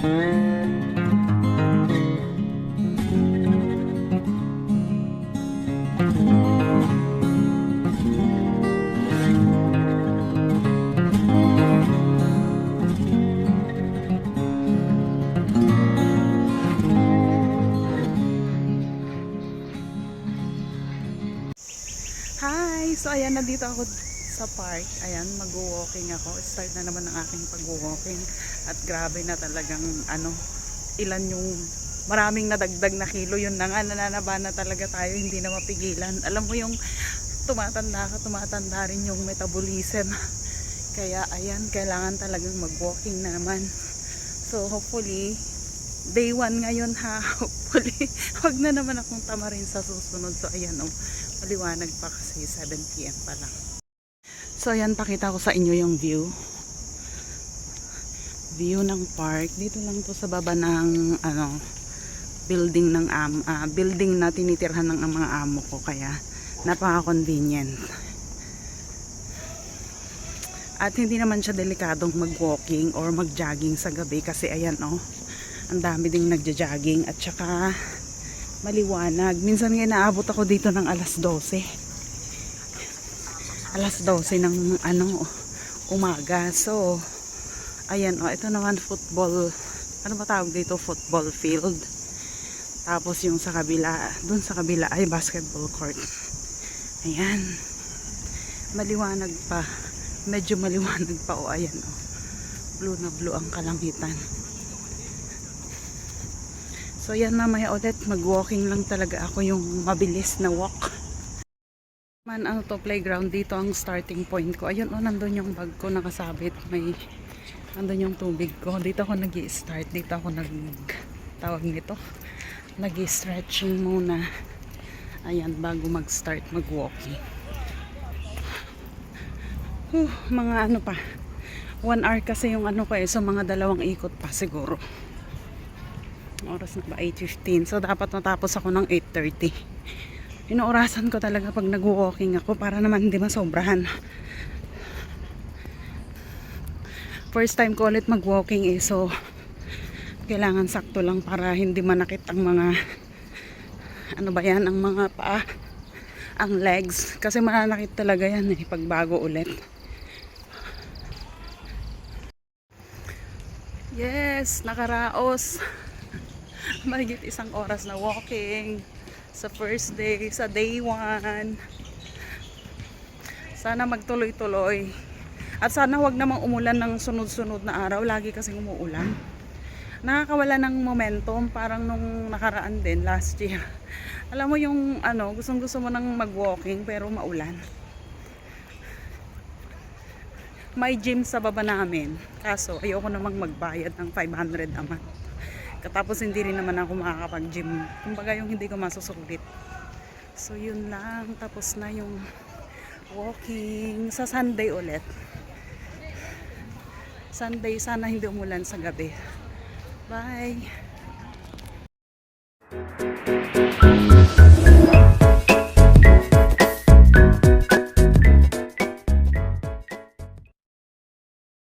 Hi! So ayan, nandito ako sa park. Ayan, mag-walking ako. Start na naman ang aking pag-walking. At grabe na talagang ilan yung maraming nadagdag na kilo. Yun na nga, nananaba na talaga tayo. Hindi na mapigilan. Alam mo yung tumatanda rin yung metabolism. Kaya ayan, kailangan talagang mag-walking na naman. So hopefully, day 1 ngayon ha. Hopefully, wag na naman akong tamarin sa susunod. So ayan maliwanag pa kasi 7 PM pa lang. So ayan, pakita ko sa inyo yung view ng park. Dito lang to sa baba ng building ng building na tinitirhan ng mga amo ko, kaya napaka-convenient. At hindi naman siya delikadong mag-walking or mag-jogging sa gabi kasi ayan ang dami ding nagja-jogging at saka maliwanag. Minsan nga naabot ako dito ng alas 12 ng umaga. So ayan ito naman football, ano ba tawag dito, football field. Tapos yung sa kabila, dun sa kabila ay basketball court. Ayan, maliwanag pa, medyo maliwanag pa. Ayan blue na blue ang kalangitan. So yan, mamaya ulit mag-walking lang talaga ako, yung mabilis na walk. Man, playground dito ang starting point ko. Ayun nandun yung bag ko nakasabit. Nandun yung tubig ko. Dito ako nag-i-start. Dito ako nag-i-stretching muna. Ayan, bago mag-start mag-walking. Mga pa. 1 hour kasi yung ko so mga 2 ikot pa siguro. Oras na ba? 8:15. So dapat matapos ako ng 8:30. Inoorasan ko talaga pag nag-walking ako para naman hindi masobrahan. First time ko ulit mag-walking so kailangan sakto lang para hindi manakit ang mga ang mga paa, ang legs, kasi mananakit talaga yan pag bago ulit. Yes, nakaraos. Mahigit 1 oras na walking sa first day, sa day 1. Sana magtuloy-tuloy at sana wag namang umulan ng sunod-sunod na araw. Lagi kasing umuulan, nakakawala ng momentum. Parang nung nakaraan din last year, alam mo yung gustong-gusto mo nang mag-walking pero maulan. May gym sa baba namin, kaso ayoko namang magbayad ng 500 a month. Tapos hindi rin naman ako makakapag-gym. Kumbaga yung hindi ko masusulit. So yun lang. Tapos na yung walking. Sa Sunday ulit. Sunday, sana hindi umulan sa gabi. Bye!